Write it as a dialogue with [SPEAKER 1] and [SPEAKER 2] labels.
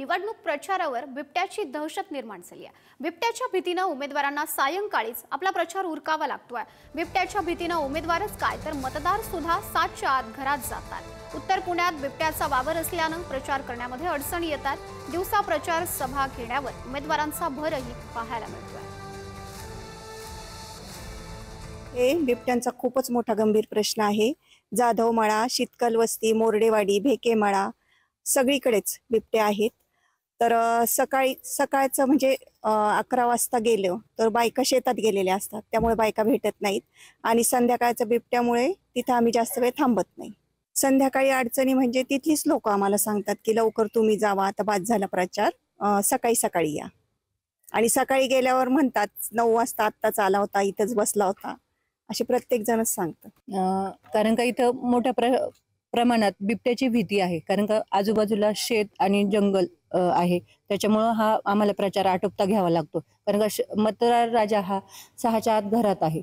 [SPEAKER 1] निवडणूक प्रचारावर बिबट्याची दहशत निर्माण झाली आहे। बिबट्याच्या भीतीने उमेदवारांना सायंकाळीच आपला प्रचार उरकावा लागतोय। बिबट्याच्या भीतीने उमेदवारच काय तर मतदार सुद्धा 7च्या आत घरात जातात। उत्तर पुण्यात बिबट्याचा वावर असल्याने प्रचार करण्यामध्ये अडचणी येतात। दिवसा प्रचार सभा घेण्यावर उमेदवारांचा भरही पाहायला मिळतोय।
[SPEAKER 2] हे बिबट्यांचा खूपच मोठा गंभीर प्रश्न आहे। जाधवमळा, शितकल वस्ती, मोरडेवाडी, भेकेमळा सगळीकडेच बिबटे आहेत। तर सकाळचं म्हणजे 11 वाजता गेलो तर बायका शेतात गेलेल्या असतात, त्यामुळे बायका भेटत नाहीत आणि संध्याकाळच्या बिबट्यामुळे तिथं आम्ही जास्त वेळ थांबत नाही। संध्याकाळी अडचणी म्हणजे तिथलीच लोक आम्हाला सांगतात की लवकर तुम्ही जावा, आता बाद झाला प्रचार, सकाळी या। आणि सकाळी गेल्यावर म्हणतात 9 वाजता आत्ताच आला होता, इथंच बसला होता, असे प्रत्येक जणच सांगतात।
[SPEAKER 3] कारण का इथं मोठ्या प्रमाणात बिबट्याची भीती आहे, कारण का आजूबाजूला शेत आणि जंगल आहे, त्याच्यामुळं हा आम्हाला प्रचार आटोपता घ्यावा लागतो। कारण का मतदार राजा हा 6च्या आत घरात आहे।